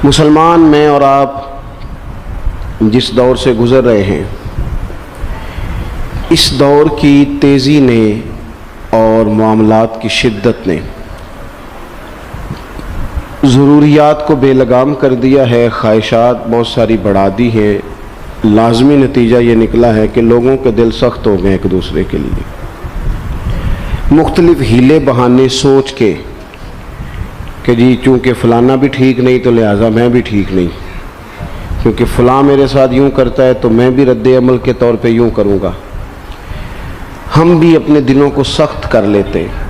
मुसलमान, मैं और आप जिस दौर से गुज़र रहे हैं, इस दौर की तेज़ी ने और मामलात की शिद्दत ने ज़रूरियात को बेलगाम कर दिया है, ख्वाहिशात बहुत सारी बढ़ा दी हैं। लाजमी नतीजा ये निकला है कि लोगों के दिल सख्त हो गए एक दूसरे के लिए। मुख्तलिफ हीले बहाने सोच के कि जी चूँकि फ़लाना भी ठीक नहीं तो लिहाजा मैं भी ठीक नहीं, क्योंकि फ़लाँ मेरे साथ यूँ करता है तो मैं भी रद्द अमल के तौर पे यूँ करूँगा। हम भी अपने दिलों को सख्त कर लेते हैं।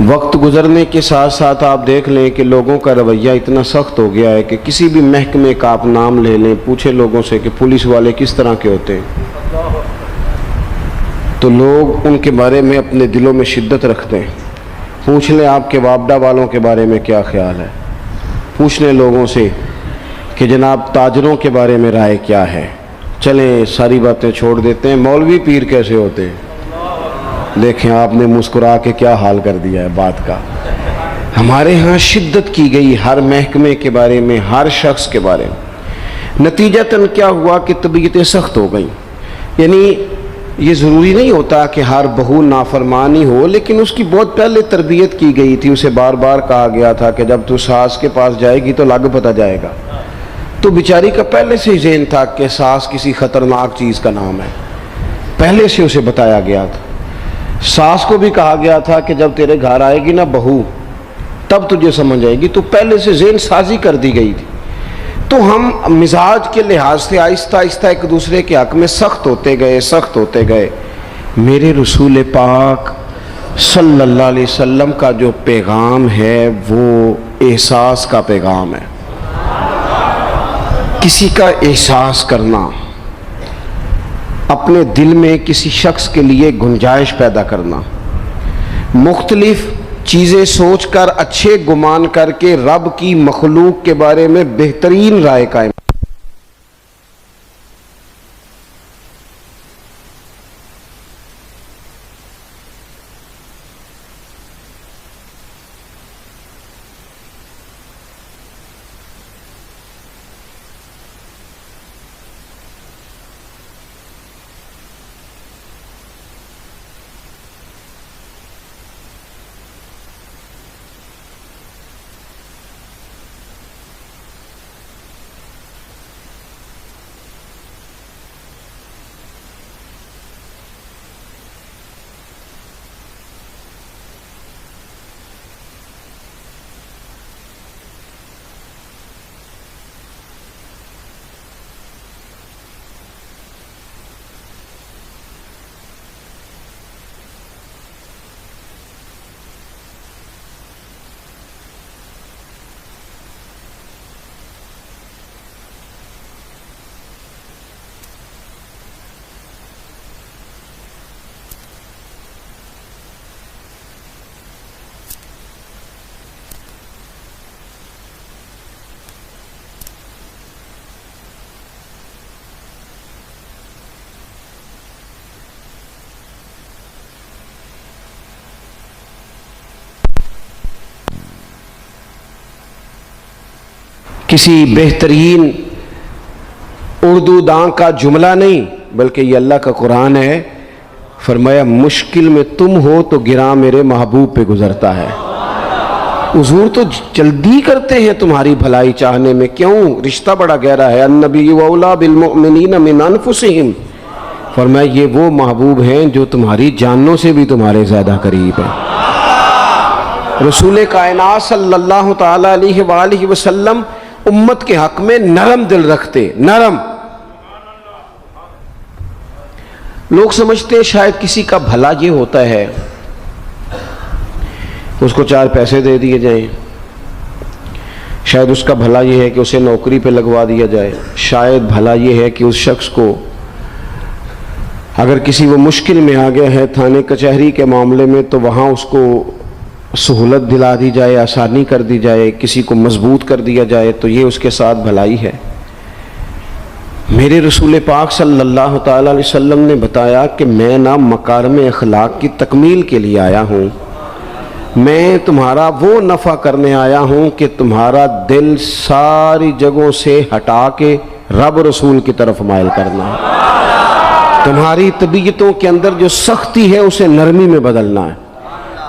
वक्त गुज़रने के साथ साथ आप देख लें कि लोगों का रवैया इतना सख्त हो गया है कि किसी भी महकमे का आप नाम ले लें, पूछे लोगों से कि पुलिस वाले किस तरह के होते हैं, तो लोग उनके बारे में अपने दिलों में शिद्दत रखते हैं। पूछ लें आपके वापडा वालों के बारे में क्या ख्याल है, पूछ लें लोगों से कि जनाब ताजरों के बारे में राय क्या है। चलें सारी बातें छोड़ देते हैं, मौलवी पीर कैसे होते हैं। देखें आपने मुस्कुरा के क्या हाल कर दिया है बात का। हमारे यहाँ शिद्दत की गई हर महकमे के बारे में, हर शख्स के बारे में। नतीजतन क्या हुआ कि तबीयतें सख्त हो गई। यानी ये ज़रूरी नहीं होता कि हर बहू नाफरमानी हो, लेकिन उसकी बहुत पहले तरबियत की गई थी। उसे बार बार कहा गया था कि जब तू सास के पास जाएगी तो लग पता जाएगा। तो बेचारी का पहले से ही ज़हन था कि सास किसी ख़तरनाक चीज़ का नाम है, पहले से उसे बताया गया था। सास को भी कहा गया था कि जब तेरे घर आएगी ना बहू, तब तुझे समझ आएगी। तो पहले से ज़हन साजी कर दी गई थी। तो हम मिजाज के लिहाज से आहिस्ता आहिस्ता एक दूसरे के हक़ में सख्त होते गए, सख्त होते गए। मेरे रसूल पाक सल्लल्लाहु अलैहि वसल्लम का जो पैगाम है वो एहसास का पैगाम है। किसी का एहसास करना, अपने दिल में किसी शख्स के लिए गुंजाइश पैदा करना, मुख्तलिफ चीज़ें सोच कर, अच्छे गुमान करके रब की मखलूक के बारे में बेहतरीन राय कायम। किसी बेहतरीन उर्दू दां का जुमला नहीं, बल्कि ये अल्लाह का कुरान है। फरमाया मुश्किल में तुम हो तो गिरा मेरे महबूब पे गुजरता है। हुजूर तो जल्दी करते हैं तुम्हारी भलाई चाहने में, क्यों? रिश्ता बड़ा गहरा है। अन्नबी औला बिल मुमिनीन मिन अनफुसिहिम। फरमाया ये वो महबूब हैं जो तुम्हारी जानों से भी तुम्हारे ज़्यादा करीब हैं। रसूल कायनात सल्लल्लाहु ताला अलैहि वसल्लम उम्मत के हक में नरम दिल रखते। नरम। लोग समझते शायद किसी का भला ये होता है उसको 4 पैसे दे दिए जाएं, शायद उसका भला ये है कि उसे नौकरी पे लगवा दिया जाए, शायद भला ये है कि उस शख्स को अगर किसी वो मुश्किल में आ गया है थाने कचहरी के मामले में तो वहाँ उसको सहूलत दिला दी जाए, आसानी कर दी जाए, किसी को मजबूत कर दिया जाए, तो ये उसके साथ भलाई है। मेरे रसूल पाक सल्लल्लाहु ताला अलैहि वसल्लम ने बताया कि मैं ना मकारिम अखलाक की तकमील के लिए आया हूँ, मैं तुम्हारा वो नफ़ा करने आया हूँ कि तुम्हारा दिल सारी जगहों से हटा के रब रसूल की तरफ माइल करना है। तुम्हारी तबीयतों के अंदर जो सख्ती है उसे नरमी में बदलना है।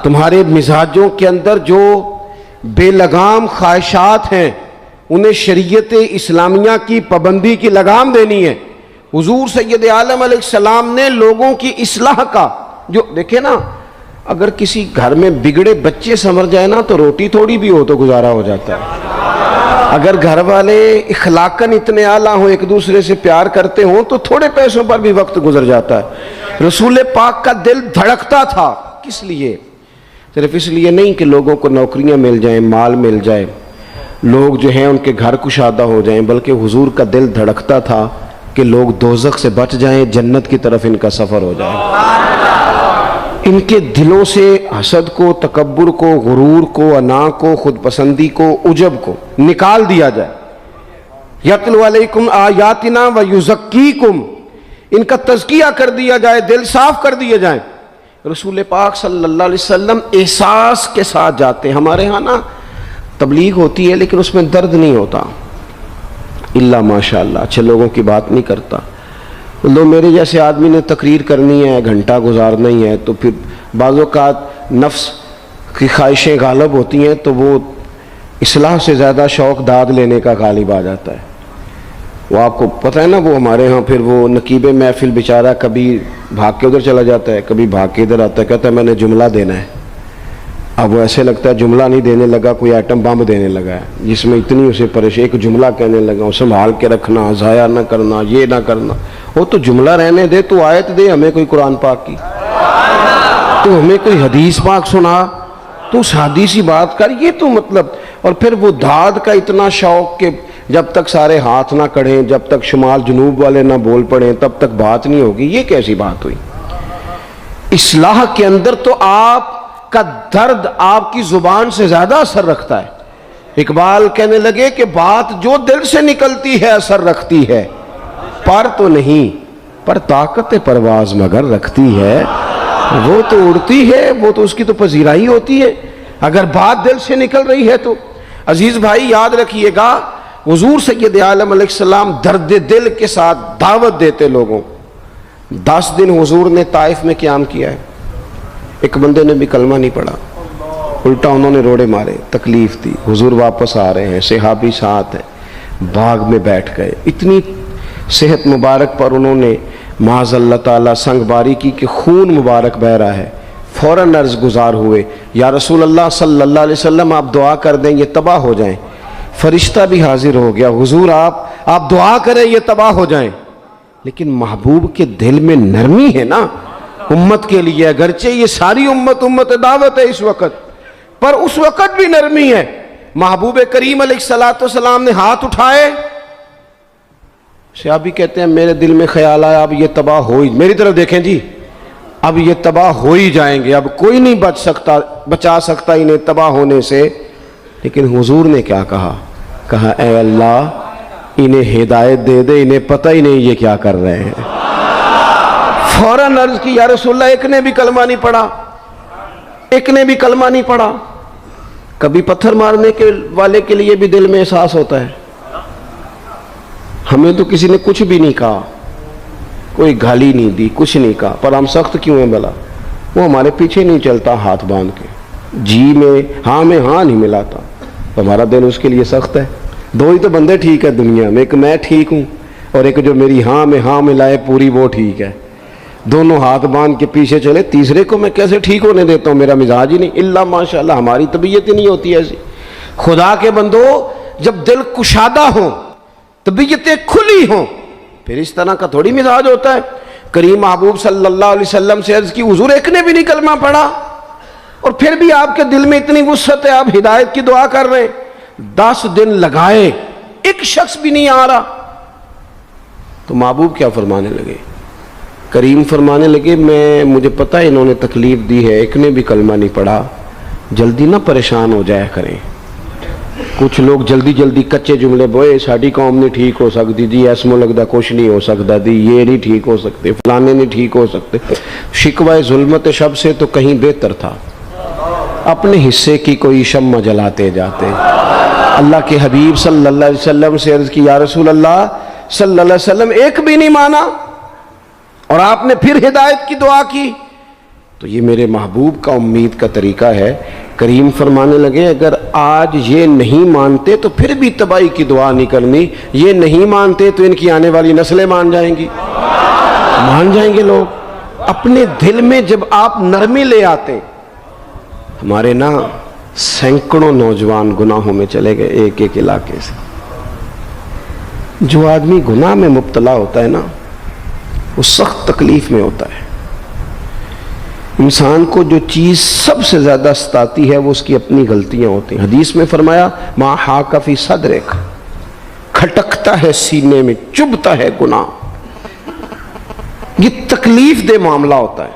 तुम्हारे मिजाजों के अंदर जो बेलगाम ख्वाहिशात हैं उन्हें शरीयत इस्लामिया की पाबंदी की लगाम देनी है। हुजूर सैयद आलम अलैहिस्सलाम ने लोगों की इस्लाह का जो देखे ना, अगर किसी घर में बिगड़े बच्चे समझ जाए ना तो रोटी थोड़ी भी हो तो गुजारा हो जाता है। अगर घर वाले इखलाकन इतने आला हो, एक दूसरे से प्यार करते हों तो थोड़े पैसों पर भी वक्त गुजर जाता है। रसूल पाक का दिल धड़कता था, किस लिए? सिर्फ इसलिए नहीं कि लोगों को नौकरियां मिल जाएं, माल मिल जाए, लोग जो हैं उनके घर कुशादा हो जाएं, बल्कि हुजूर का दिल धड़कता था कि लोग दोज़ख से बच जाएं, जन्नत की तरफ इनका सफ़र हो जाए। इनके दिलों से हसद को, तकब्बुर को, गुरूर को, अना को, खुद पसंदी को, उजब को निकाल दिया जाए। यत्लु अलैकुम आयातिना व युज़क्कीकुम, इनका तज़किया कर दिया जाए, दिल साफ कर दिए जाए। रसूल पाक सल्लल्लाहु अलैहि वसल्लम एहसास के साथ जाते। हमारे यहाँ ना तबलीग होती है लेकिन उसमें दर्द नहीं होता, इल्ला माशाअल्लाह, अच्छे लोगों की बात नहीं करता। लो मेरे जैसे आदमी ने तकरीर करनी है, घंटा गुजारना ही है, तो फिर बाज़-ओ-क़ात नफ्स की ख्वाहिशें गालिब होती हैं तो वो इस्लाह से ज़्यादा शौक़ दाद लेने का गालिब आ जाता है। वो आपको पता है ना, वो हमारे यहाँ फिर वो नकीब महफिल बेचारा कभी भाग के उधर चला जाता है, कभी भाग के इधर आता है, कहता है मैंने जुमला देना है। अब वो ऐसे लगता है जुमला नहीं देने लगा, कोई आइटम बम देने लगा है, जिसमें इतनी उसे परेशानी, एक जुमला कहने लगा, संभाल के रखना, ज़ाया ना करना, ये ना करना। वो तो जुमला रहने दे, तू आयत दे हमें कोई कुरान पाक की, तू हमें कोई हदीस पाक सुना, तू सादी सी बात कर, ये तो मतलब। और फिर वो दाद का इतना शौक कि जब तक सारे हाथ ना कढ़ें, जब तक शुमाल जनूब वाले ना बोल पड़े, तब तक बात नहीं होगी। ये कैसी बात हुई? इस्लाह के अंदर तो आपका दर्द आपकी जुबान से ज्यादा असर रखता है। इकबाल कहने लगे कि बात जो दिल से निकलती है असर रखती है, पर तो नहीं, पर ताकत परवाज मगर रखती है। वो तो उड़ती है, वो तो उसकी तो पजीराई होती है अगर बात दिल से निकल रही है तो। अजीज भाई याद रखिएगा, हुजूर सैयद आलम अलैहिस्सलाम दर्द दिल के साथ दावत देते लोगों को। 10 दिन हुजूर ने ताइफ में क़याम किया है, एक बंदे ने भी कलमा नहीं पढ़ा, उल्टा उन्होंने रोड़े मारे, तकलीफ दी। हुजूर वापस आ रहे हैं, सहाबी साथ है, बाग में बैठ गए। इतनी सेहत मुबारक पर उन्होंने माज़अल्लाह ताला संगबारी की कि खून मुबारक बह रहा है। फ़ौरन अर्ज़ गुजार हुए, या रसूल अल्लाह सल्लल्लाहु अलैहि वसल्लम आप दुआ कर दें ये तबाह हो जाएं। फरिश्ता भी हाजिर हो गया, हुजूर आप दुआ करें ये तबाह हो जाएं। लेकिन महबूब के दिल में नरमी है ना उम्मत के लिए, अगरचे ये सारी उम्मत दावत है इस वक़्त, पर उस वक़्त भी नरमी है। महबूब करीम अलैहिस्सलातु वस्सलाम ने हाथ उठाए, सहाबी कहते हैं मेरे दिल में ख्याल आया अब ये तबाह हो ही, मेरी तरफ देखें जी, अब ये तबाह हो ही जाएंगे, अब कोई नहीं बचा सकता इन्हें तबाह होने से। लेकिन हुजूर ने क्या कहा ए अल्लाह इन्हें हिदायत दे दे, इन्हें पता ही नहीं ये क्या कर रहे हैं। फौरन अर्ज की या रसूलल्लाह एक ने भी कलमा नहीं पढ़ा, एक ने भी कलमा नहीं पढ़ा। कभी पत्थर मारने के वाले के लिए भी दिल में एहसास होता है। हमें तो किसी ने कुछ भी नहीं कहा, कोई गाली नहीं दी, कुछ नहीं कहा, पर हम सख्त क्यों हैं भला? वो हमारे पीछे नहीं चलता हाथ बांध के, जी में हाँ नहीं मिलाता, तो हमारा दिल उसके लिए सख्त है। दो ही तो बंदे ठीक है दुनिया में, एक मैं ठीक हूँ और एक जो मेरी हाँ में हाँ मिलाए पूरी वो ठीक है। दोनों हाथ बांध के पीछे चले, तीसरे को मैं कैसे ठीक होने देता हूँ? मेरा मिजाज ही नहीं, इल्ला माशाअल्लाह हमारी तबीयत ही नहीं होती ऐसी। खुदा के बंदो, जब दिल कुशादा हो, तबीयतें खुली हों, फिर इस तरह का थोड़ी मिजाज होता है। करीम महबूब सल्लल्लाहु अलैहि वसल्लम से अर्ज की, हुजूर एक ने भी नहीं कलमा पढ़ा और फिर भी आपके दिल में इतनी वुसअत है, आप हिदायत की दुआ कर रहे हैं। 10 दिन लगाए, एक शख्स भी नहीं आ रहा। तो महबूब क्या फरमाने लगे? करीम फरमाने लगे, मुझे पता है इन्होंने तकलीफ दी है, एक ने भी कलमा नहीं पढ़ा, जल्दी ना परेशान हो जाया करें। कुछ लोग जल्दी कच्चे जुमले बोए, साड़ी कौम नहीं ठीक हो सकती जी, ऐसमो लगता कुछ नहीं हो सकता दी, ये नहीं ठीक हो सकते, फलाने नहीं ठीक हो सकते। शिकवा जुल्मत शब से तो कहीं बेहतर था। अपने हिस्से की कोई शम्मा जलाते जाते। अल्लाह के हबीब सल्लल्लाहु अलैहि वसल्लम से अर्ज की, या रसूल अल्लाह सल्लल्लाहु अलैहि वसल्लम एक भी नहीं माना और आपने फिर हिदायत की दुआ की। तो ये मेरे महबूब का उम्मीद का तरीका है। करीम फरमाने लगे, अगर आज ये नहीं मानते तो फिर भी तबाही की दुआ नहीं करनी। ये नहीं मानते तो इनकी आने वाली नस्लें मान जाएंगी, मान जाएंगे लोग। अपने दिल में जब आप नरमी ले आते, हमारे ना सैकड़ों नौजवान गुनाहों में चले गए एक एक इलाके से। जो आदमी गुनाह में मुब्तला होता है ना, वो सख्त तकलीफ में होता है। इंसान को जो चीज़ सबसे ज़्यादा सताती है वो उसकी अपनी गलतियां होती हैं। हदीस में फरमाया, मा हाका फी सदरिक, खटकता है सीने में, चुभता है गुनाह। ये तकलीफ दे मामला होता है,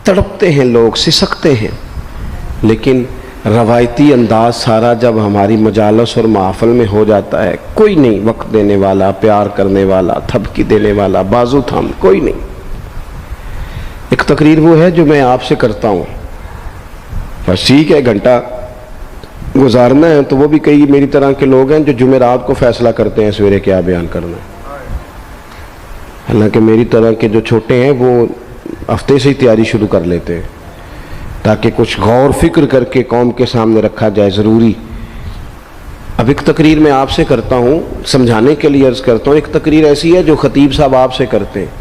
तड़पते हैं लोग, सिसकते हैं। लेकिन रवायती अंदाज सारा जब हमारी मजालस और महफिल में हो जाता है, कोई नहीं वक्त देने वाला, प्यार करने वाला, थपकी देने वाला, बाजू थाम, कोई नहीं। एक तकरीर वो है जो मैं आपसे करता हूँ, बस ठीक है, घंटा गुजारना है। तो वो भी कई मेरी तरह के लोग हैं जो जुमेरात को फैसला करते हैं सवेरे क्या बयान करना है। हालांकि मेरी तरह के जो छोटे हैं वो हफ्ते से ही तैयारी शुरू कर लेते हैं ताकि कुछ गौर फिक्र करके कौम के सामने रखा जाए, ज़रूरी। अब एक तकरीर मैं आपसे करता हूँ, समझाने के लिए अर्ज़ करता हूँ। एक तकरीर ऐसी है जो खतीब साहब आपसे करते हैं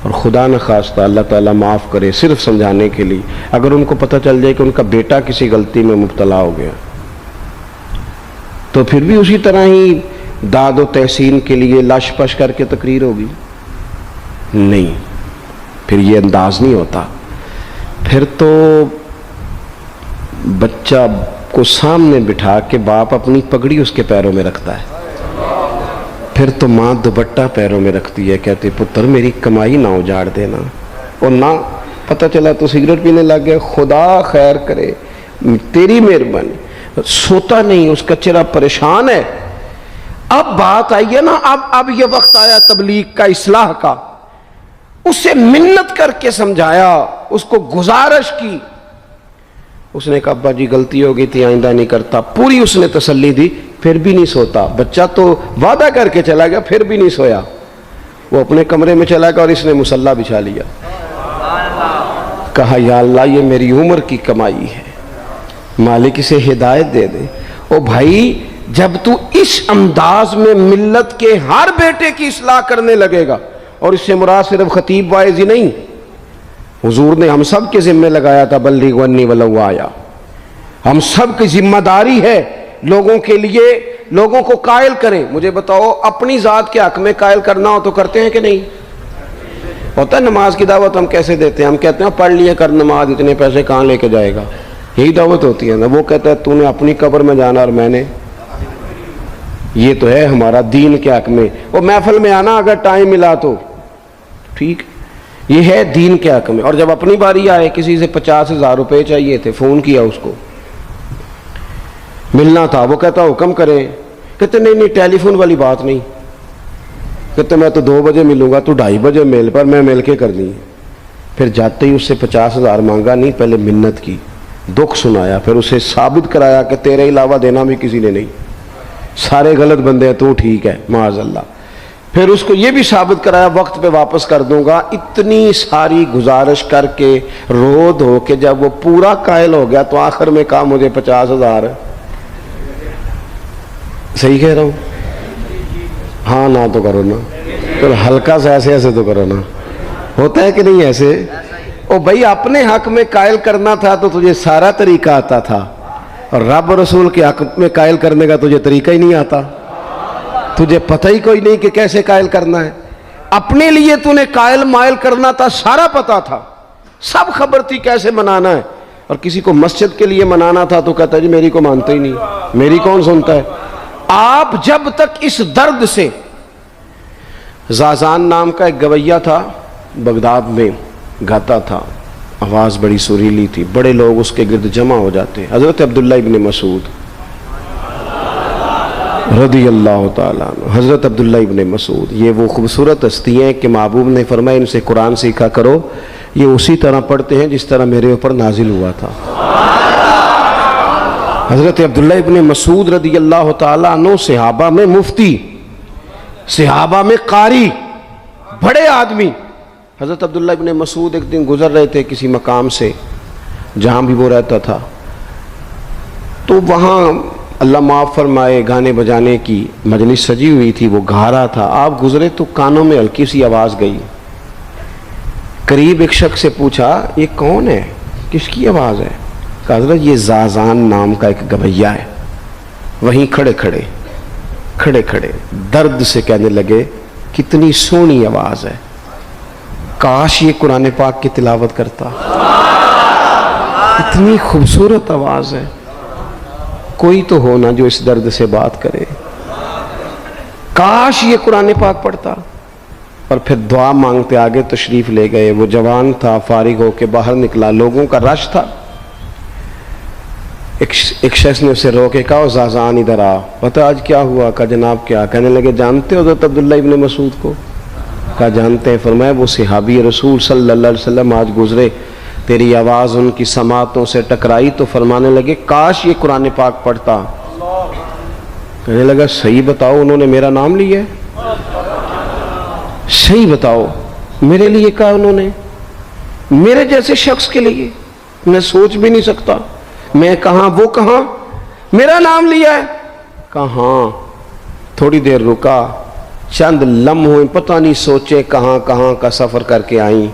और खुदा न खास्ता, अल्लाह ताला माफ़ करे, सिर्फ समझाने के लिए। अगर उनको पता चल जाए कि उनका बेटा किसी गलती में मुब्तला हो गया तो फिर भी उसी तरह ही दाद व तहसीन के लिए लाश पश करके तकरीर होगी? नहीं, फिर ये अंदाज नहीं होता। फिर तो बच्चा को सामने बिठा के बाप अपनी पगड़ी उसके पैरों में रखता है, फिर तो माँ दुपट्टा पैरों में रखती है, कहती पुत्र मेरी कमाई ना उजाड़ देना। और ना पता चला तो सिगरेट पीने लग गया, खुदा खैर करे, तेरी मेहरबानी। सोता नहीं, उसका चेहरा परेशान है। अब बात आई है ना, अब ये वक्त आया तबलीग का, इस्लाह का। उसे मिन्नत करके समझाया, उसको गुजारिश की। उसने कहा अब्बा जी गलती हो गई थी, आइंदा नहीं करता। पूरी उसने तसल्ली दी, फिर भी नहीं सोता। बच्चा तो वादा करके चला गया, फिर भी नहीं सोया। वो अपने कमरे में चला गया और इसने मुसल्ला बिछा लिया। कहा या अल्लाह ये मेरी उम्र की कमाई है, मालिक इसे हिदायत दे दे। ओ भाई, जब तू इस अंदाज में मिल्लत के हर बेटे की इस्लाह करने लगेगा, और इससे मुराद सिर्फ खतीब वाइज ही नहीं, हुजूर ने हम सब के जिम्मे लगाया था बल्लिग वन्नी वलौ आया। हम सब की जिम्मेदारी है लोगों के लिए, लोगों को कायल करें। मुझे बताओ, अपनी जात के हक में कायल करना हो तो करते हैं कि नहीं? होता है नमाज की दावत हम कैसे देते हैं? हम कहते हैं पढ़ लिए कर नमाज, इतने पैसे कहाँ लेके जाएगा, यही दावत होती है ना। वो कहता है तूने अपनी कब्र में जाना और मैंने, ये तो है हमारा दीन के हक में। वो महफिल में आना अगर टाइम मिला तो ठीक, ये है दीन के हक में। और जब अपनी बारी आए, किसी से 50,000 रुपये चाहिए थे, फोन किया उसको, मिलना था, वो कहता हुक्म करें। कहते नहीं नहीं टेलीफोन वाली बात नहीं। कहते मैं तो 2 बजे मिलूंगा, तू 2:30 बजे मिल, पर मैं मिल के करनी है। फिर जाते ही उससे 50,000 मांगा नहीं, पहले मिन्नत की, दुख सुनाया, फिर उसे साबित कराया कि तेरे अलावा देना भी किसी ने नहीं, सारे गलत बंदे हैं, तू ठीक है माज़अल्लाह। फिर उसको ये भी साबित कराया वक्त पे वापस कर दूंगा। इतनी सारी गुजारिश करके रो धो के जब वो पूरा कायल हो गया तो आखिर में कहा मुझे 50,000। सही कह रहा हूं? हाँ ना तो करो ना, तो हल्का सा ऐसे ऐसे तो करो ना। होता है कि नहीं ऐसे? ओ भाई, अपने हक में कायल करना था तो तुझे सारा तरीका आता था, और रब रसूल के हक में कायल करने का तुझे तरीका ही नहीं आता। तुझे पता ही कोई नहीं कि कैसे कायल करना है। अपने लिए तूने कायल मायल करना था, सारा पता था, सब खबर थी कैसे मनाना है। और किसी को मस्जिद के लिए मनाना था तो कहता जी मेरी को मानते ही नहीं, मेरी कौन सुनता है। आप जब तक इस दर्द से, ज़ाज़ान नाम का एक गवैया था, बगदाद में गाता था, आवाज़ बड़ी सुरीली थी, बड़े लोग उसके गिर्द जमा हो जाते। हज़रत अब्दुल्ला इब्न मसूद रदी अल्लाह ताला अन्हु, हज़रत अब्दुल्ला इब्न मसूद, ये वो खूबसूरत हस्ती हैं कि महबूब ने फरमाया इनसे कुरान सीखा करो, ये उसी तरह पढ़ते हैं जिस तरह मेरे ऊपर नाजिल हुआ था। हज़रत अब्दुल्ला इब्ने मसूद रदी अल्लाह ताला अन्हु सहाबा में मुफ्ती, सहाबा में कारी, बड़े आदमी। हज़रत अब्दुल्ला इब्ने मसूद एक दिन गुजर रहे थे किसी मकाम से जहाँ भी वो रहता था, तो वहाँ अल्लाह माफ़ फरमाए गाने बजाने की मजलिस सजी हुई थी, वो गा रहा था। आप गुजरे तो कानों में हल्की सी आवाज़ गई। करीब एक शख्स से पूछा, ये कौन है, किसकी आवाज़ है? कहा हज़रत ये ज़ाज़ान नाम का एक गवैया है। वहीं खड़े खड़े दर्द से कहने लगे, कितनी सोहनी आवाज़ है, काश ये कुरान पाक की तिलावत करता, इतनी खूबसूरत आवाज़ है, कोई तो हो ना जो इस दर्द से बात करे, काश ये कुरान पाक पढ़ता। और फिर दुआ मांगते आगे तशरीफ़ ले गए। वो जवान था, फारिग होके बाहर निकला, लोगों का रश था। एक शख्स ने उसे रोके, कहा ज़ाज़ान इधर आ, पता आज क्या हुआ? कहा जनाब क्या? कहने लगे जानते हो हज़रत अब्दुल्ला इब्ने मसूद को? कहा जानते हैं। फरमाया वो सहाबी रसूल सल्लल्लाहु अलैहि वसल्लम आज गुजरे, तेरी आवाज़ उनकी समातों से टकराई तो फरमाने लगे काश ये कुरान पाक पढ़ता। कहने लगा सही बताओ, उन्होंने मेरा नाम लिया है? सही बताओ, मेरे लिए कहा उन्होंने? मेरे जैसे शख्स के लिए? मैं सोच भी नहीं सकता, मैं कहाँ वो कहाँ, मेरा नाम लिया है। कहाँ? थोड़ी देर रुका, चंद लम्हे पता नहीं सोचे कहाँ कहाँ का सफ़र करके आई।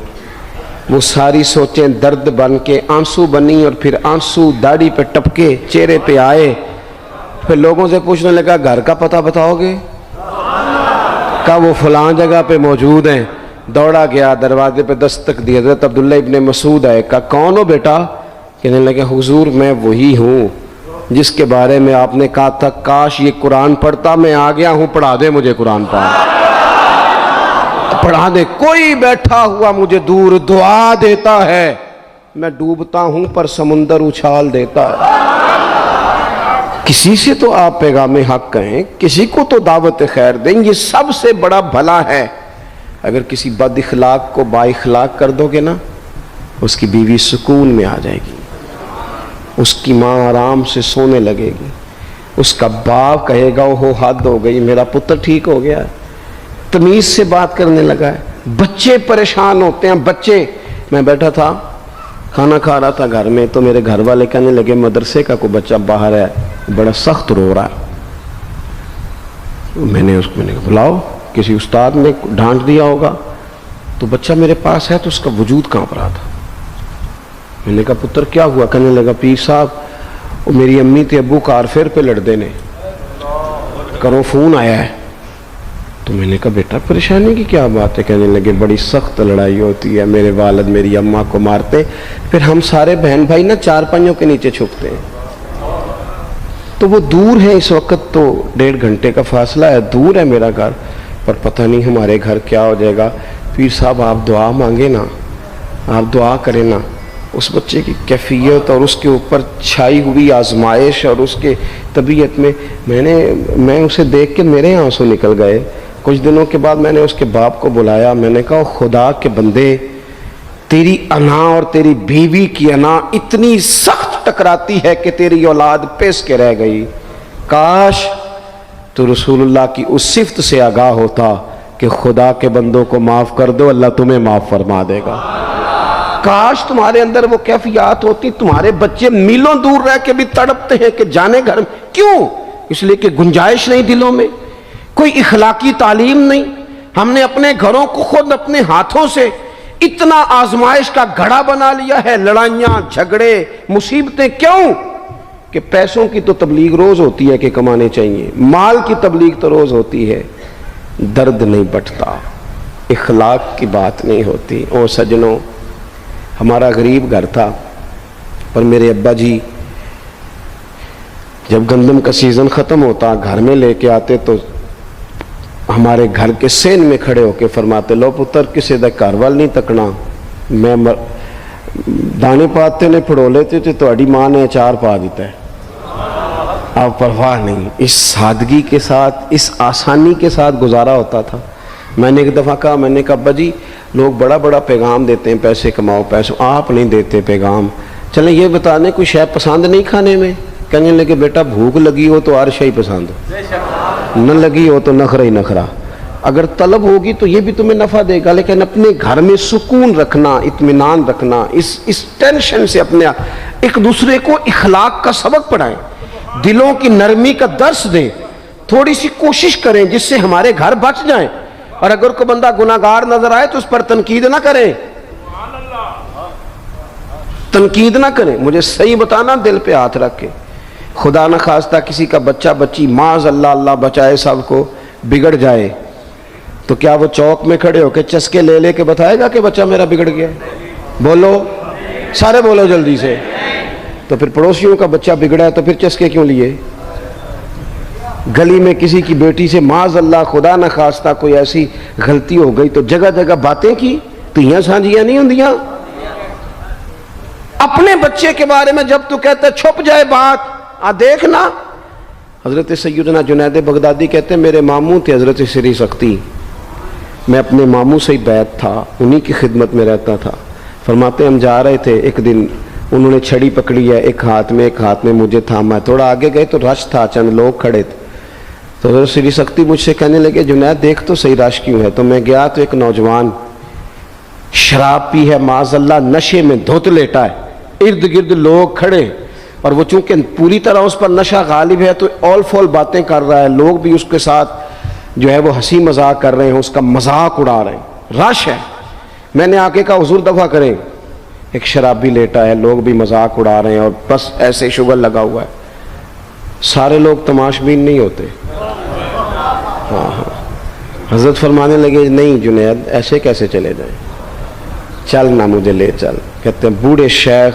वो सारी सोचें दर्द बन के आंसू बनी, और फिर आंसू दाढ़ी पे टपके, चेहरे पे आए। फिर लोगों से पूछने लगा घर का पता बताओगे? कहा वो फलां जगह पे मौजूद हैं। दौड़ा गया, दरवाजे पे दस्तक दी, हज़रत अब्दुल्ला इब्ने मसूद आए। कहा कौन हो बेटा? कहने लगे हुजूर मैं वही हूँ जिसके बारे में आपने कहा था काश ये कुरान पढ़ता, मैं आ गया हूँ, पढ़ा दे मुझे कुरान पाक, पढ़ा दे। कोई बैठा हुआ मुझे दूर दुआ देता है, मैं डूबता हूँ पर समुंदर उछाल देता है। किसी से तो आप पैगाम हक कहें, किसी को तो दावत खैर दें, ये सबसे बड़ा भला है। अगर किसी बद इखलाक को बाइखलाक कर दोगे ना, उसकी बीवी सुकून में आ जाएगी, उसकी माँ आराम से सोने लगेगी, उसका बाप कहेगा ओहो हद हो गई, मेरा पुत्र ठीक हो गया, तमीज़ से बात करने लगा है। बच्चे परेशान होते हैं, बच्चे। मैं बैठा था, खाना खा रहा था घर में, तो मेरे घर वाले कहने लगे मदरसे का कोई बच्चा बाहर है, बड़ा सख्त रो रहा है। मैंने कहा बुलाओ, किसी उस्ताद ने डांट दिया होगा। तो बच्चा मेरे पास है तो उसका वजूद कांप रहा था। मैंने कहा पुत्र क्या हुआ? कहने लगा पीर साहब वो मेरी अम्मी ते अब्बू कारफेर पे लड़ते ने, करो फ़ोन आया है। तो मैंने कहा बेटा परेशानी की क्या बात है? कहने लगे बड़ी सख्त लड़ाई होती है, मेरे वालिद मेरी अम्मा को मारते, फिर हम सारे बहन भाई ना चारपाइयों के नीचे छुपते हैं। तो वो दूर है, इस वक्त तो 1.5 घंटे का फासला है, दूर है मेरा घर, पर पता नहीं हमारे घर क्या हो जाएगा। पीर साहब आप दुआ मांगे ना, आप दुआ करें ना, उस बच्चे की कैफियत और उसके ऊपर छाई हुई आजमाइश और उसके तबीयत में मैं उसे देख के मेरे आंसू निकल गए। कुछ दिनों के बाद मैंने उसके बाप को बुलाया, मैंने कहा खुदा के बंदे, तेरी अना और तेरी बीवी की अना इतनी सख्त टकराती है कि तेरी औलाद पेश के रह गई। काश तो रसूलुल्लाह की उस सिफ्त से आगाह होता कि खुदा के बंदों को माफ़ कर दो, अल्लाह तुम्हें माफ़ फरमा देगा। काश तुम्हारे अंदर वो कैफियत होती। तुम्हारे बच्चे मीलों दूर रह के भी तड़पते हैं कि जाने घर में, क्यों? इसलिए कि गुंजाइश नहीं दिलों में, कोई इखलाकी तालीम नहीं। हमने अपने घरों को खुद अपने हाथों से इतना आजमाइश का घड़ा बना लिया है, लड़ाइयाँ झगड़े मुसीबतें। क्यों? कि पैसों की तो तबलीग रोज़ होती है कि कमाने चाहिए, माल की तबलीग तो रोज़ होती है, दर्द नहीं बटता, इखलाक की बात नहीं होती। ओ सजनों, हमारा गरीब घर था, पर मेरे अब्बा जी जब गंदम का सीज़न ख़त्म होता घर में लेके आते तो हमारे घर के सेन में खड़े होके फरमाते लो पुत्र किसी दा घर वाल नहीं तकना, मैं दाने पाते ने फड़ो लेते थे, तो माँ ने अचार पा दिता है। अब परवाह नहीं, इस सादगी के साथ, इस आसानी के साथ गुजारा होता था। मैंने एक दफ़ा कहा, मैंने कहा अब्बा जी लोग बड़ा बड़ा पैगाम देते हैं, पैसे कमाओ पैसे, आप नहीं देते पैगाम। चलें ये बता दें कोई शय पसंद नहीं खाने में? कहने लगे बेटा भूख लगी हो तो हर शय पसंद हो, न लगी हो तो नखरा ही नखरा। अगर तलब होगी तो ये भी तुम्हें नफा देगा, लेकिन अपने घर में सुकून रखना, इत्मीनान रखना, इस टेंशन से अपने एक दूसरे को इखलाक का सबक पढ़ाएं, दिलों की नरमी का दर्स दें, थोड़ी सी कोशिश करें जिससे हमारे घर बच जाएं। और अगर कोई बंदा गुनाहगार नजर आए तो उस पर तनकीद ना करें, तनकीद ना करें, मुझे सही बताना दिल पे हाथ रख के। खुदा न खास्ता किसी का बच्चा बच्ची माज अल्लाह अल्लाह बचाए सबको बिगड़ जाए तो क्या वो चौक में खड़े होकर चस्के ले लेके बताएगा कि बच्चा मेरा बिगड़ गया? बोलो, सारे बोलो जल्दी से। तो फिर पड़ोसियों का बच्चा बिगड़ा है तो फिर चस्के क्यों लिए? गली में किसी की बेटी से माज अल्लाह खुदा न खास्ता कोई ऐसी गलती हो गई तो जगह जगह बातें की, तियां सांझियां नहीं होंदियां। अपने बच्चे के बारे में जब तू कहता छुप जाए बात, देखना। हजरत सैयदना जुनैद बगदादी कहते मेरे मामू थे हजरत श्री शक्ति, मैं अपने मामू से ही बैत था, उन्हीं की खिदमत में रहता था। फरमाते हम जा रहे थे, एक दिन उन्होंने छड़ी पकड़ी है, एक हाथ में मुझे थामा। थोड़ा आगे गए तो रश था, चंद लोग खड़े थे। तो हजरत श्री शक्ति मुझसे कहने लगे जुनैद देख तो सही रश क्यों है। तो मैं गया तो एक नौजवान शराब पी है, माज़अल्लाह नशे में धुत लेटा है, इर्द गिर्द लोग खड़े, और वो चूंकि पूरी तरह उस पर नशा गालिब है तो ऑल फॉल बातें कर रहा है, लोग भी उसके साथ जो है वो हंसी मजाक कर रहे हैं, उसका मजाक उड़ा रहे हैं, रश है। मैंने आके कहा हुजूर दफा करें, एक शराबी लेटा है, लोग भी मजाक उड़ा रहे हैं और बस ऐसे शुगर लगा हुआ है। सारे लोग तमाशबीन नहीं होते। हाँ, हजरत फरमाने लगे नहीं जुनैद ऐसे कैसे चले जाएं, चल ना मुझे ले चल। कहते हैं बूढ़े शेख,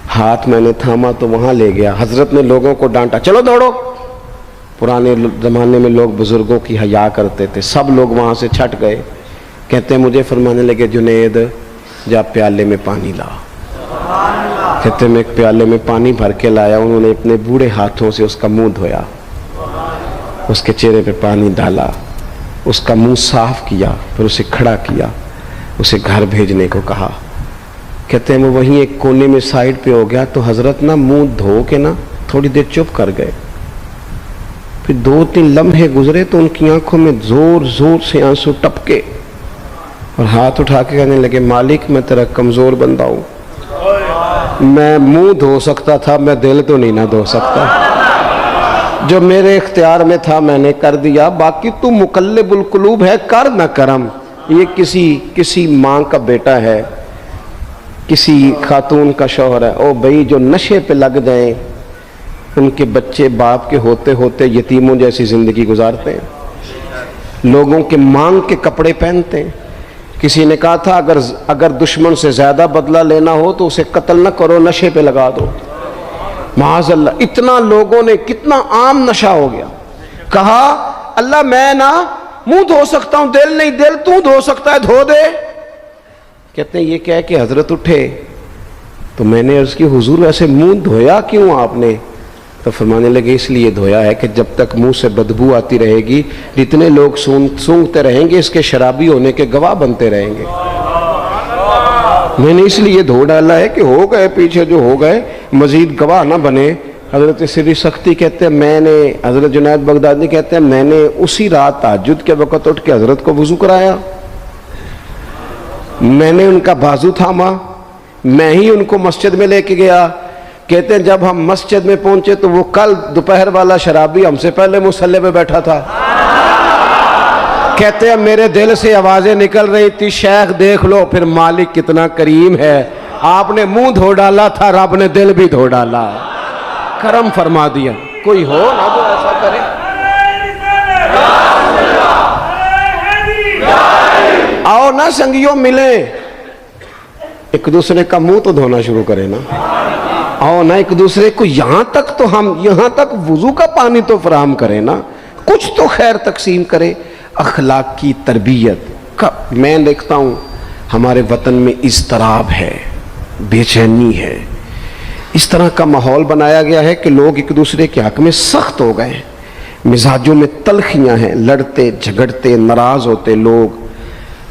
हाथ मैंने थामा तो वहां ले गया। हजरत ने लोगों को डांटा, चलो दौड़ो। पुराने जमाने में लोग बुजुर्गों की हया करते थे, सब लोग वहां से छट गए। कहते हैं मुझे फरमाने लगे जुनैद जा प्याले में पानी ला। कहते मैं एक प्याले में पानी भर के लाया, उन्होंने अपने बूढ़े हाथों से उसका मुंह धोया, उसके चेहरे पे पानी डाला, उसका मुंह साफ किया, फिर उसे खड़ा किया, उसे घर भेजने को कहा। कहते हैं वो वहीं एक कोने में साइड पे हो गया तो हजरत ना मुंह धो के ना थोड़ी देर चुप कर गए। फिर 2-3 लम्हे गुजरे तो उनकी आंखों में जोर जोर से आंसू टपके और हाथ उठा के कहने लगे मालिक मैं तेरा कमजोर बंदा हूं, मैं मुंह धो सकता था, मैं दिल तो नहीं ना धो सकता। जो मेरे इख्तियार में था मैंने कर दिया, बाकी तू मुकल्लिबुल कुलूब है, कर न करम। ये किसी माँ का बेटा है, किसी खातून का शौहर है, ओ भाई जो नशे पे लग जाएं उनके बच्चे बाप के होते होते यतीमों जैसी जिंदगी गुजारते हैं, लोगों के मांग के कपड़े पहनते हैं। किसी ने कहा था अगर दुश्मन से ज्यादा बदला लेना हो तो उसे कत्ल न करो, नशे पे लगा दो। माज़अल्लाह इतना लोगों ने, कितना आम नशा हो गया। कहा अल्लाह मैं ना मुंह धो सकता हूं, दिल नहीं, दिल तू धो सकता है, धो दे। कहते हैं ये कह के हजरत उठे तो मैंने अर्ज की हुजूर ऐसे मुंह धोया क्यों आपने? तो फरमाने लगे इसलिए धोया है कि जब तक मुंह से बदबू आती रहेगी जितने लोग सूंघते रहेंगे इसके शराबी होने के गवाह बनते रहेंगे। मैंने इसलिए धो डाला है कि हो गए पीछे जो हो गए, मजीद गवाह ना बने। हजरत श्री शक्ति कहते हैं मैंने, हजरत जुनैद बगदादी कहते हैं मैंने उसी रात तहज्जुद के वक़्त उठ के हजरत को वुज़ू कराया, मैंने उनका बाजू थामा, मैं ही उनको मस्जिद में लेके गया। कहते हैं जब हम मस्जिद में पहुंचे तो वो कल दोपहर वाला शराबी हमसे पहले मुसल्ले पे बैठा था। कहते हैं मेरे दिल से आवाजें निकल रही थी शेख देख लो फिर मालिक कितना करीम है, आपने मुंह धो डाला था, रब ने दिल भी धो डाला, करम फरमा दिया। कोई हो ना जो ऐसा करे। आओ ना संगियों मिले, एक दूसरे का मुंह तो धोना शुरू करें ना। आओ ना एक दूसरे को यहाँ तक वुजू का पानी तो फराहम करें ना, कुछ तो खैर तकसीम करें। अखलाक की तरबियत का मैं देखता हूँ हमारे वतन में इज़्तिराब है, बेचैनी है, इस तरह का माहौल बनाया गया है कि लोग एक दूसरे के हक में सख्त हो गए, मिजाजों में तलखियाँ हैं, लड़ते झगड़ते नाराज होते लोग,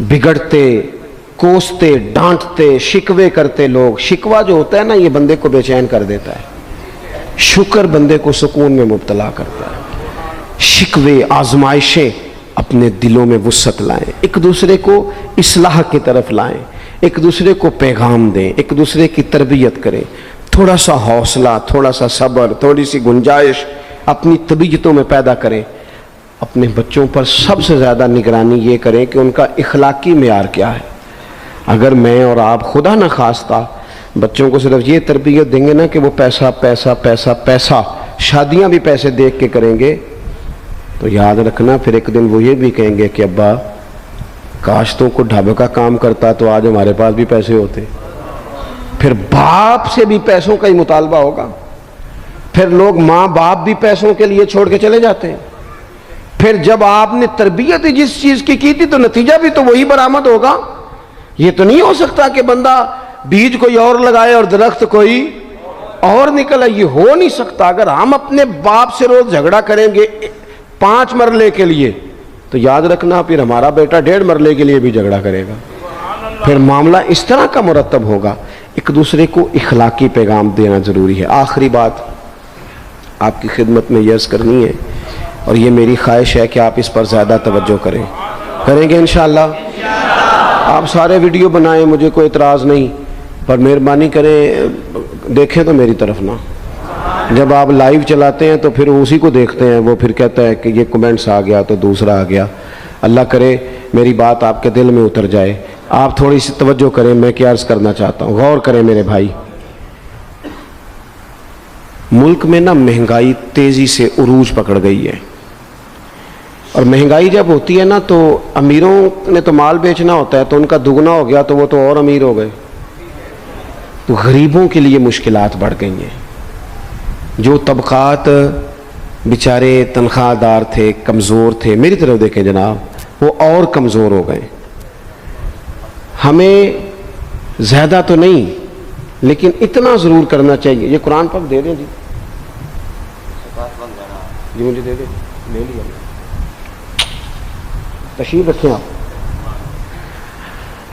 बिगड़ते कोसते डांटते शिकवे करते लोग। शिकवा जो होता है ना ये बंदे को बेचैन कर देता है। शुक्र बंदे को सुकून में मुब्तला करता है। शिकवे आजमाइशें अपने दिलों में वुसअत लाएं, एक दूसरे को इस्लाह की तरफ लाएं, एक दूसरे को पैगाम दें, एक दूसरे की तरबियत करें। थोड़ा सा हौसला, थोड़ा सा सब्र, थोड़ी सी गुंजाइश अपनी तबीयतों में पैदा करें। अपने बच्चों पर सबसे ज़्यादा निगरानी ये करें कि उनका इखलाकी मेयार क्या है। अगर मैं और आप खुदा न खास्ता बच्चों को सिर्फ ये तरबियत देंगे ना कि वो पैसा पैसा पैसा पैसा, शादियां भी पैसे देख के करेंगे, तो याद रखना फिर एक दिन वो ये भी कहेंगे कि अब्बा काश तो को ढाबे का काम करता तो आज हमारे पास भी पैसे होते। फिर बाप से भी पैसों का ही मुतालबा होगा। फिर लोग माँ बाप भी पैसों के लिए छोड़ के चले जाते हैं। फिर जब आपने तरबियत ही जिस चीज की थी तो नतीजा भी तो वही बरामद होगा। ये तो नहीं हो सकता कि बंदा बीज कोई और लगाए और दरख्त कोई और निकले, ये हो नहीं सकता। अगर हम अपने बाप से रोज झगड़ा करेंगे 5 मरले के लिए, तो याद रखना फिर हमारा बेटा 1.5 मरले के लिए भी झगड़ा करेगा। फिर मामला इस तरह का मुरत्तब होगा। एक दूसरे को इखलाकी पैगाम देना जरूरी है। आखिरी बात आपकी खिदमत में यर्ज करनी है, और ये मेरी ख्वाहिश है कि आप इस पर ज़्यादा तवज्जो करेंगे इंशाअल्लाह। आप सारे वीडियो बनाएं, मुझे कोई एतराज़ नहीं, पर मेहरबानी करें देखें तो मेरी तरफ ना। जब आप लाइव चलाते हैं तो फिर उसी को देखते हैं, वो फिर कहता है कि ये कमेंट्स आ गया तो दूसरा आ गया। अल्लाह करे मेरी बात आपके दिल में उतर जाए। आप थोड़ी सी तवज्जो करें, मैं क्या अर्ज़ करना चाहता हूँ, गौर करें मेरे भाई। मुल्क में ना महंगाई तेज़ी से उरूज पकड़ गई है, और महंगाई जब होती है ना तो अमीरों ने तो माल बेचना होता है, तो उनका दुगना हो गया तो वो तो और अमीर हो गए। तो गरीबों के लिए मुश्किलात बढ़ गई हैं। जो तबकात बेचारे तनख्वाहदार थे, कमज़ोर थे, मेरी तरफ देखें जनाब, वो और कमज़ोर हो गए। हमें ज़्यादा तो नहीं, लेकिन इतना ज़रूर करना चाहिए। ये कुरान पाक दे दें जी, जी मुझे दे दें, ले लिया, तशरीफ रखें आप।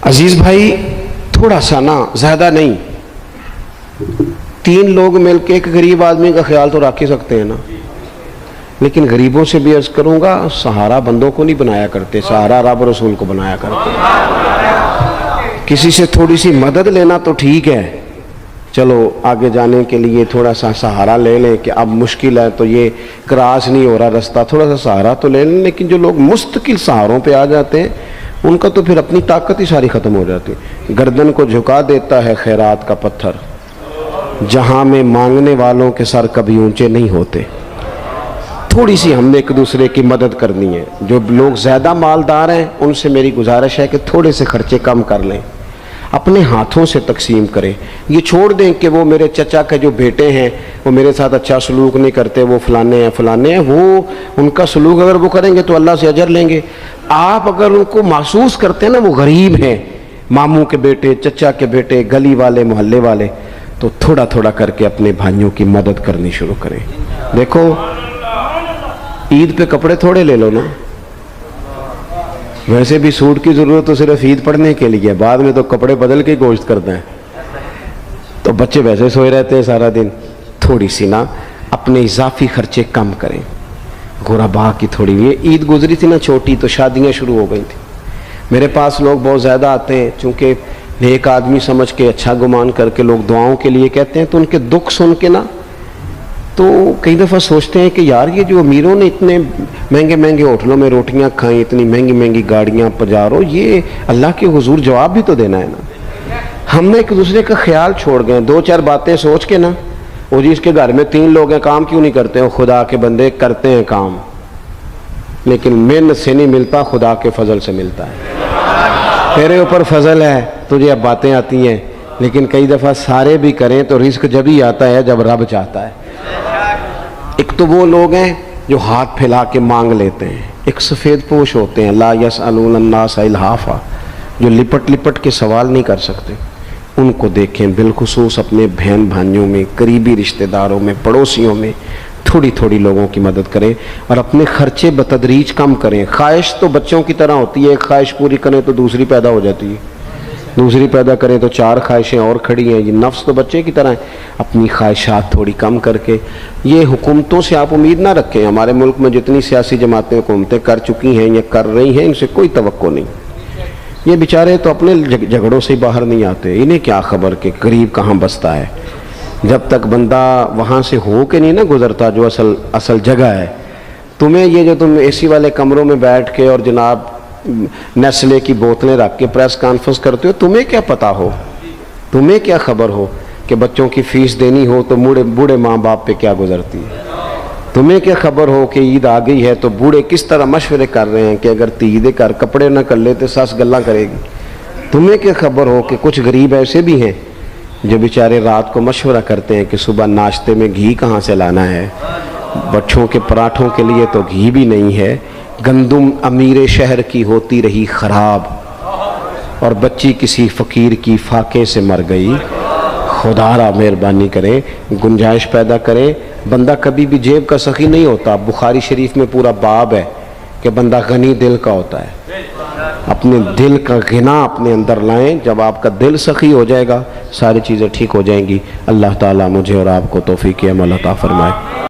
अजीज़ भाई, थोड़ा सा ना, ज़्यादा नहीं, 3 लोग मिलकर एक गरीब आदमी का ख्याल तो रख ही सकते हैं ना। लेकिन गरीबों से भी अर्ज करूंगा, सहारा बंदों को नहीं बनाया करते, सहारा रब रसूल को बनाया करते। किसी से थोड़ी सी मदद लेना तो ठीक है, चलो आगे जाने के लिए थोड़ा सा सहारा ले लें कि अब मुश्किल है तो ये क्रॉस नहीं हो रहा रास्ता, थोड़ा सा सहारा तो ले लें। लेकिन जो लोग मुस्तकिल सहारों पे आ जाते हैं, उनका तो फिर अपनी ताकत ही सारी ख़त्म हो जाती है। गर्दन को झुका देता है खैरात का पत्थर, जहां में मांगने वालों के सर कभी ऊंचे नहीं होते। थोड़ी सी हमने एक दूसरे की मदद करनी है। जो लोग ज़्यादा मालदार हैं उनसे मेरी गुजारिश है कि थोड़े से खर्चे कम कर लें, अपने हाथों से तकसीम करें। ये छोड़ दें कि वो मेरे चचा के जो बेटे हैं वो मेरे साथ अच्छा सलूक नहीं करते, वो फलाने हैं, वो उनका सलूक अगर वो करेंगे तो अल्लाह से अजर लेंगे। आप अगर उनको महसूस करते हैं ना वो गरीब हैं, मामू के बेटे, चचा के बेटे, गली वाले, मोहल्ले वाले, तो थोड़ा थोड़ा करके अपने भाइयों की मदद करनी शुरू करें। देखो ईद पे कपड़े थोड़े ले लो ना, वैसे भी सूट की ज़रूरत तो सिर्फ ईद पढ़ने के लिए, बाद में तो कपड़े बदल के गोश्त करते हैं, तो बच्चे वैसे सोए रहते हैं सारा दिन। थोड़ी सी ना अपने इजाफी खर्चे कम करें। गुरबा की थोड़ी, ये ईद गुजरी थी ना छोटी, तो शादियाँ शुरू हो गई थी। मेरे पास लोग बहुत ज़्यादा आते हैं, चूँकि नेक आदमी समझ के, अच्छा गुमान करके लोग दुआओं के लिए कहते हैं, तो उनके दुख सुन के ना तो कई दफ़ा सोचते हैं कि यार ये जो अमीरों ने इतने महंगे महंगे होटलों में रोटियां खाई, इतनी महंगी महंगी गाड़ियां पजारो, ये अल्लाह के हुजूर जवाब भी तो देना है ना। हमने एक दूसरे का ख्याल छोड़ गए, 2-4 बातें सोच के ना, वो जी इसके घर में 3 लोग हैं, काम क्यों नहीं करते हो? खुदा के बंदे करते हैं काम, लेकिन मेहनत से नहीं मिलता, खुदा के फजल से मिलता है। तेरे ऊपर फजल है, तुझे अब बातें आती हैं, लेकिन कई दफ़ा सारे भी करें तो रिस्क जब ही आता है जब रब चाहता है। एक तो वो लोग हैं जो हाथ फैला के मांग लेते हैं, एक सफ़ेद पोश होते हैं, ला यसअलून अन्नास इल्हाफा, जो लिपट लिपट के सवाल नहीं कर सकते। उनको देखें, बिलखुसूस अपने बहन भाइयों में, करीबी रिश्तेदारों में, पड़ोसियों में थोड़ी थोड़ी लोगों की मदद करें, और अपने खर्चे बतदरीज कम करें। ख्वाहिश तो बच्चों की तरह होती है, एक ख्वाहिश पूरी करें तो दूसरी पैदा हो जाती है। दूसरी पैदा करें तो 4 ख्वाहिशें और खड़ी हैं। ये नफ्स तो बच्चे की तरह है, अपनी ख्वाहिशात थोड़ी कम करके। ये हुकूमतों से आप उम्मीद ना रखें। हमारे मुल्क में जितनी सियासी जमातें हुकूमतें कर चुकी हैं या कर रही हैं, इनसे कोई तवक्को नहीं। ये बेचारे तो अपने झगड़ों से बाहर नहीं आते, इन्हें क्या खबर कि गरीब कहाँ बसता है। जब तक बंदा वहाँ से हो के नहीं ना गुजरता जो असल जगह है। तुम्हें ये जो तुम एसी वाले कमरों में बैठ के और जनाब नेस्ले की बोतलें रख के प्रेस कॉन्फ्रेंस करते हो, तुम्हें क्या पता हो, तुम्हें क्या खबर हो कि बच्चों की फ़ीस देनी हो तो बूढ़े माँ बाप पे क्या गुजरती है। तुम्हें क्या खबर हो कि ईद आ गई है तो बूढ़े किस तरह मशवरे कर रहे हैं कि अगर तीदे कर कपड़े ना कर ले तो सस गल्ला करेगी। तुम्हें क्या खबर हो कि कुछ गरीब ऐसे भी हैं जो बेचारे रात को मशवरा करते हैं कि सुबह नाश्ते में घी कहाँ से लाना है। बच्चों के पराठों के लिए तो घी भी नहीं है। गंदुम अमीर शहर की होती रही ख़राब और बच्ची किसी फ़कीर की फाके से मर गई। खुदारा मेहरबानी करें, गुंजाइश पैदा करें। बंदा कभी भी जेब का सखी नहीं होता। बुखारी शरीफ में पूरा बाब है कि बंदा गनी दिल का होता है। अपने दिल का गिना अपने अंदर लाएं। जब आपका दिल सखी हो जाएगा सारी चीज़ें ठीक हो जाएंगी। अल्लाह ताला मुझे और आपको तौफीक अमल अता फरमाए।